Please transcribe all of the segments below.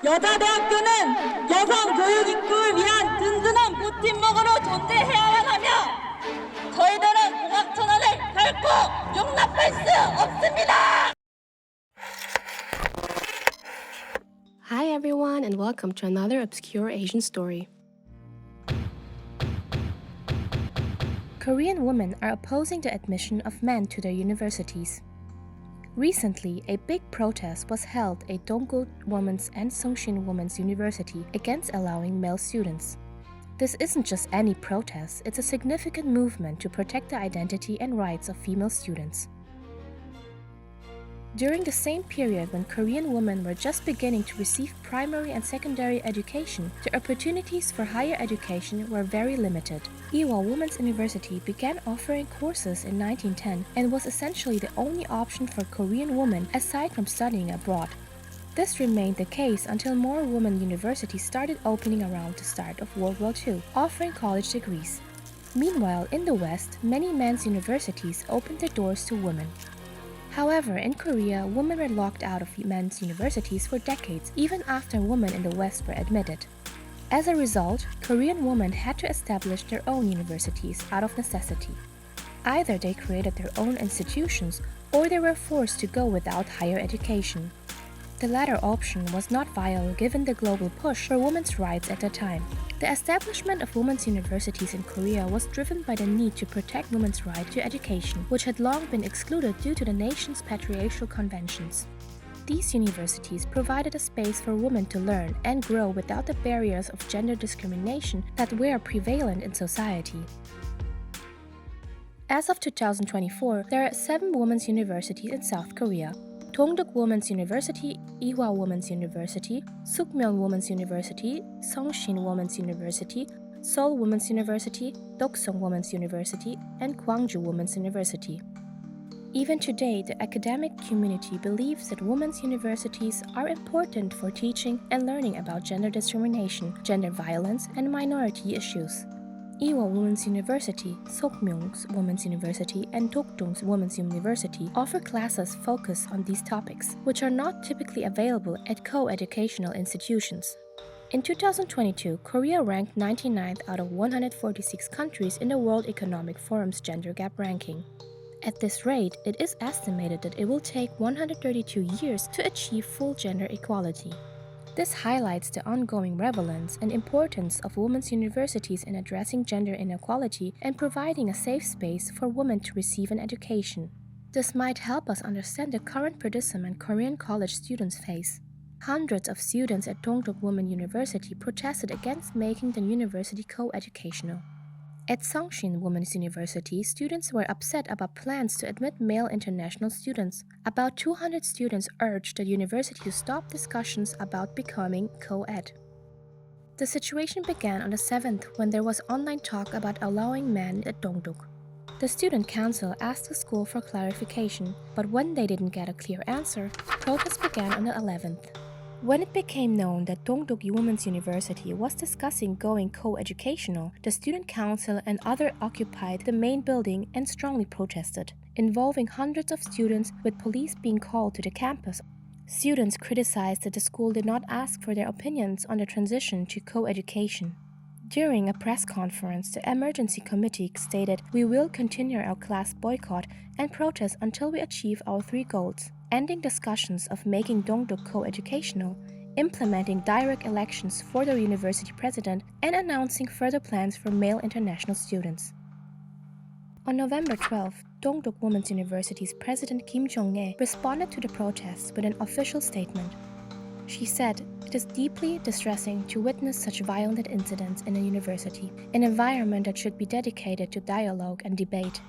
여자 대학교는 여성 교육 입구를 위한 든든한 버팀목으로 존재해야만 하며 저희들은 공학 천원을 결코 용납할 수 없습니다. Hi everyone and welcome to another obscure Asian story. Korean women are opposing the admission of men to their universities. Recently, a big protest was held at Dongguk Women's and Songshin Women's University against allowing male students. This isn't just any protest, it's a significant movement to protect the identity and rights of female students. During the same period when Korean women were just beginning to receive primary and secondary education, the opportunities for higher education were very limited. Ewha Women's University began offering courses in 1910 and was essentially the only option for Korean women aside from studying abroad. This remained the case until more women universities started opening around the start of World War II, offering college degrees. Meanwhile, in the West, many men's universities opened their doors to women. However, in Korea, women were locked out of men's universities for decades, even after women in the West were admitted. As a result, Korean women had to establish their own universities out of necessity. Either they created their own institutions, or they were forced to go without higher education. The latter option was not viable given the global push for women's rights at the time. The establishment of women's universities in Korea was driven by the need to protect women's right to education, which had long been excluded due to the nation's patriarchal conventions. These universities provided a space for women to learn and grow without the barriers of gender discrimination that were prevalent in society. As of 2024, there are 7 women's universities in South Korea: Dongguk Women's University, Ewha Women's University, Sukmyeon Women's University, Songshin Women's University, Seoul Women's University, Dokseong Women's University, and Gwangju Women's University. Even today, the academic community believes that women's universities are important for teaching and learning about gender discrimination, gender violence, and minority issues. Ewha Women's University, Sukmyeon's Women's University, and Dokdong's Women's University offer classes focused on these topics, which are not typically available at co-educational institutions. In 2022, Korea ranked 99th out of 146 countries in the World Economic Forum's Gender Gap Ranking. At this rate, it is estimated that it will take 132 years to achieve full gender equality. This highlights the ongoing relevance and importance of women's universities in addressing gender inequality and providing a safe space for women to receive an education. This might help us understand the current predicament Korean college students face. Hundreds of students at Dongguk Women's University protested against making the university co-educational. At Songshin Women's University, students were upset about plans to admit male international students. About 200 students urged the university to stop discussions about becoming co-ed. The situation began on the 7th when there was online talk about allowing men at Dongguk. The student council asked the school for clarification, but when they didn't get a clear answer, protests began on the 11th. When it became known that Dongguk Women's University was discussing going co-educational, the student council and others occupied the main building and strongly protested, involving hundreds of students with police being called to the campus. Students criticized that the school did not ask for their opinions on the transition to co-education. During a press conference, the emergency committee stated, "We will continue our class boycott and protest until we achieve our 3 goals: ending discussions of making Dongguk co-educational, implementing direct elections for the university president, and announcing further plans for male international students." On November 12, Dongguk Women's University's President Kim Jong-il responded to the protests with an official statement. She said, "It is deeply distressing to witness such violent incidents in a university, an environment that should be dedicated to dialogue and debate.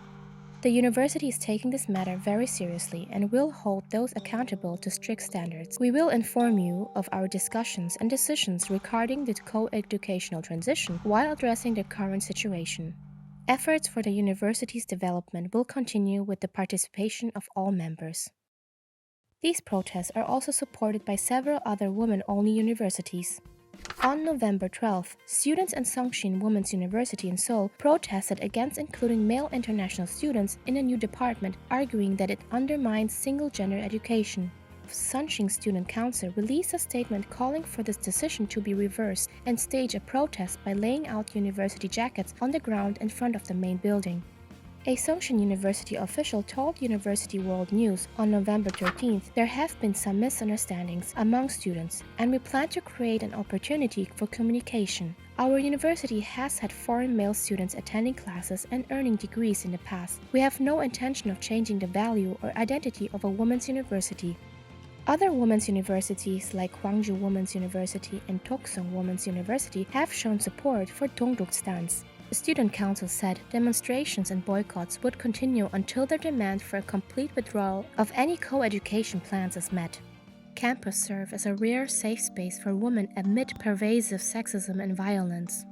The university is taking this matter very seriously and will hold those accountable to strict standards. We will inform you of our discussions and decisions regarding the co-educational transition while addressing the current situation. Efforts for the university's development will continue with the participation of all members." These protests are also supported by several other women-only universities. On November 12th, students at Songshin Women's University in Seoul protested against including male international students in a new department, arguing that it undermines single-gender education. Sunshin Student Council released a statement calling for this decision to be reversed and stage a protest by laying out university jackets on the ground in front of the main building. A Songshin University official told University World News on November 13th there have been some misunderstandings among students, and we plan to create an opportunity for communication. Our university has had foreign male students attending classes and earning degrees in the past. We have no intention of changing the value or identity of a women's university. Other women's universities like Gwangju Women's University and Toksong Women's University have shown support for Dongguk's stance. The Student Council said demonstrations and boycotts would continue until their demand for a complete withdrawal of any co-education plans is met. Campus serve as a rare safe space for women amid pervasive sexism and violence.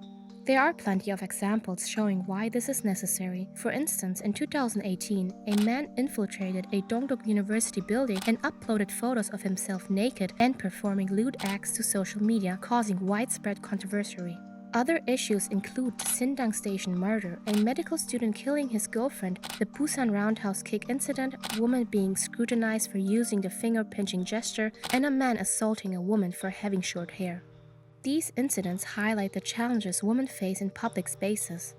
There are plenty of examples showing why this is necessary. For instance, in 2018, a man infiltrated a Dongguk University building and uploaded photos of himself naked and performing lewd acts to social media, causing widespread controversy. Other issues include the Sindang Station murder, a medical student killing his girlfriend, the Busan roundhouse kick incident, a woman being scrutinized for using the finger-pinching gesture, and a man assaulting a woman for having short hair. These incidents highlight the challenges women face in public spaces.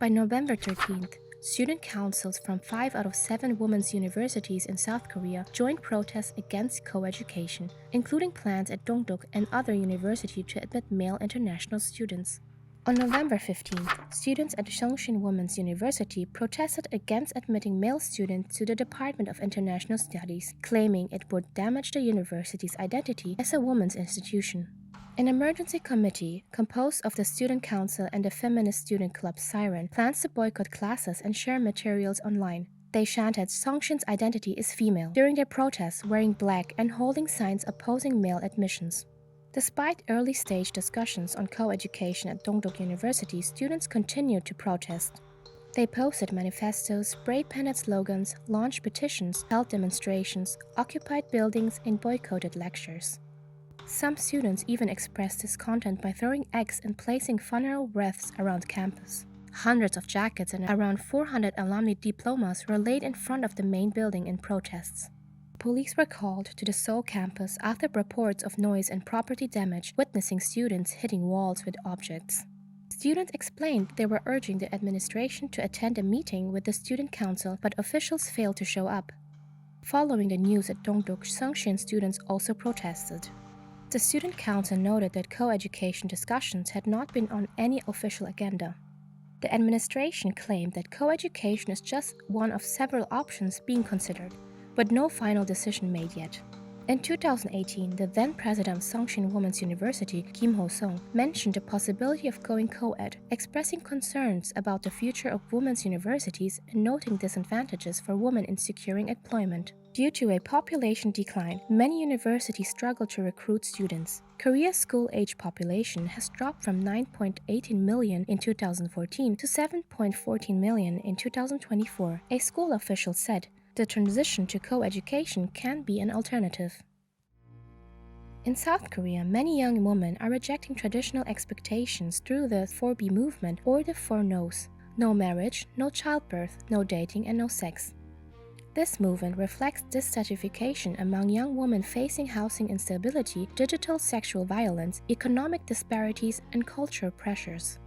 By November 13th, student councils from 5 out of 7 women's universities in South Korea joined protests against co-education, including plans at Dongguk and other universities to admit male international students. On November 15th, students at Songshin Women's University protested against admitting male students to the Department of International Studies, claiming it would damage the university's identity as a women's institution. An emergency committee, composed of the Student Council and the feminist student club Siren, plans to boycott classes and share materials online. They chanted Songshin's identity is female during their protests, wearing black and holding signs opposing male admissions. Despite early-stage discussions on co-education at Dongguk University, students continued to protest. They posted manifestos, spray-painted slogans, launched petitions, held demonstrations, occupied buildings, and boycotted lectures. Some students even expressed discontent by throwing eggs and placing funeral wreaths around campus. Hundreds of jackets and around 400 alumni diplomas were laid in front of the main building in protests. Police were called to the Seoul campus after reports of noise and property damage, witnessing students hitting walls with objects. Students explained they were urging the administration to attend a meeting with the student council, but officials failed to show up. Following the news at Dongguk, Songshin students also protested. The Student Council noted that co-education discussions had not been on any official agenda. The administration claimed that co-education is just one of several options being considered, but no final decision made yet. In 2018, the then president of Songshin Women's University, Kim Ho-sung, mentioned the possibility of going co-ed, expressing concerns about the future of women's universities and noting disadvantages for women in securing employment. Due to a population decline, many universities struggle to recruit students. Korea's school-age population has dropped from 9.18 million in 2014 to 7.14 million in 2024, a school official said. The transition to co-education can be an alternative. In South Korea, many young women are rejecting traditional expectations through the 4B movement or the 4 No's: no marriage, no childbirth, no dating, and no sex. This movement reflects dissatisfaction among young women facing housing instability, digital sexual violence, economic disparities, and cultural pressures.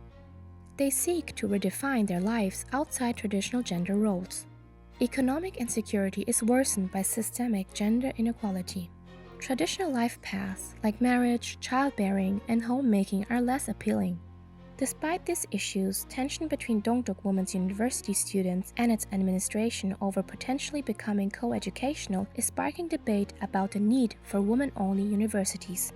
They seek to redefine their lives outside traditional gender roles. Economic insecurity is worsened by systemic gender inequality. Traditional life paths like marriage, childbearing, and homemaking are less appealing. Despite these issues, tension between Dongguk Women's University students and its administration over potentially becoming co-educational is sparking debate about the need for women-only universities.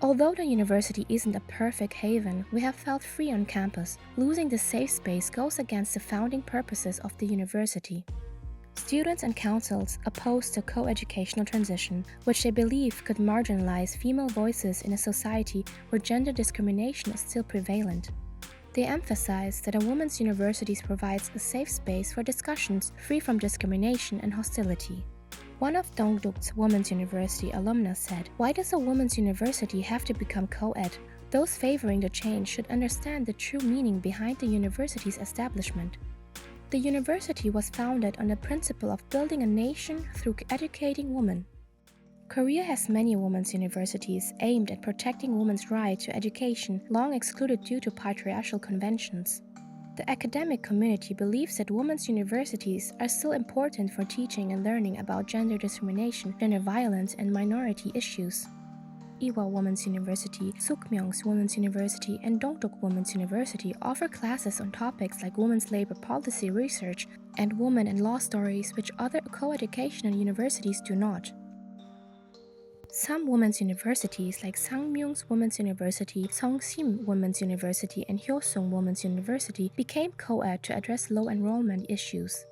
Although the university isn't a perfect haven, we have felt free on campus. Losing the safe space goes against the founding purposes of the university. Students and councils oppose the co-educational transition, which they believe could marginalize female voices in a society where gender discrimination is still prevalent. They emphasize that a women's university provides a safe space for discussions free from discrimination and hostility. One of Dongguk's Women's University alumna said, "Why does a women's university have to become co-ed? Those favoring the change should understand the true meaning behind the university's establishment." The university was founded on the principle of building a nation through educating women. Korea has many women's universities aimed at protecting women's right to education, long excluded due to patriarchal conventions. The academic community believes that women's universities are still important for teaching and learning about gender discrimination, gender violence, and minority issues. Ewha Women's University, Sukmyung's Women's University, and Dongguk Women's University offer classes on topics like women's labor policy research and women and law stories, which other co-educational universities do not. Some women's universities like Sangmyung's Women's University, Songsim Women's University, and Hyoseong Women's University became co-ed to address low enrollment issues.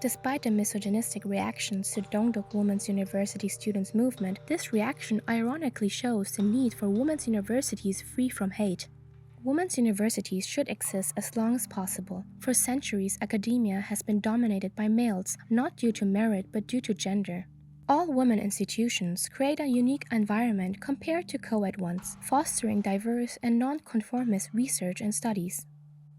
Despite the misogynistic reactions to Dongguk Women's University students' movement, this reaction ironically shows the need for women's universities free from hate. Women's universities should exist as long as possible. For centuries, academia has been dominated by males, not due to merit but due to gender. All women institutions create a unique environment compared to co-ed ones, fostering diverse and non-conformist research and studies.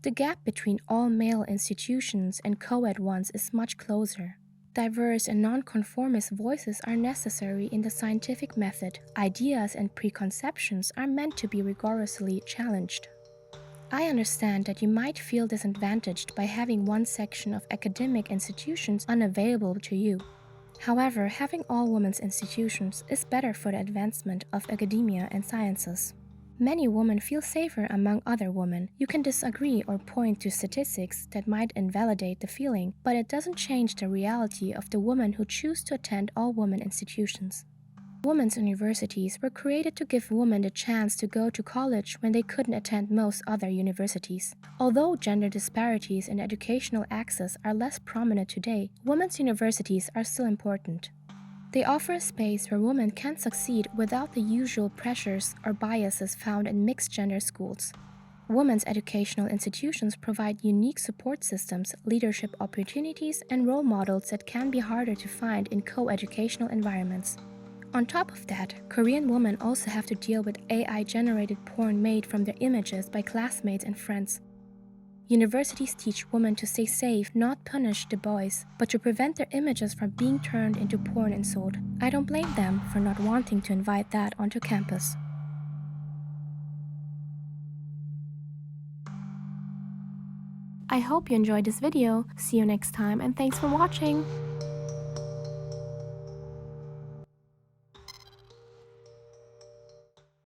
The gap between all male institutions and co-ed ones is much closer. Diverse and non-conformist voices are necessary in the scientific method. Ideas and preconceptions are meant to be rigorously challenged. I understand that you might feel disadvantaged by having one section of academic institutions unavailable to you. However, having all women's institutions is better for the advancement of academia and sciences. Many women feel safer among other women. You can disagree or point to statistics that might invalidate the feeling, but it doesn't change the reality of the women who choose to attend all women institutions. Women's universities were created to give women the chance to go to college when they couldn't attend most other universities. Although gender disparities in educational access are less prominent today, women's universities are still important. They offer a space where women can succeed without the usual pressures or biases found in mixed-gender schools. Women's educational institutions provide unique support systems, leadership opportunities, and role models that can be harder to find in co-educational environments. On top of that, Korean women also have to deal with AI-generated porn made from their images by classmates and friends. Universities teach women to stay safe, not punish the boys, but to prevent their images from being turned into porn and sold. I don't blame them for not wanting to invite that onto campus. I hope you enjoyed this video. See you next time and thanks for watching!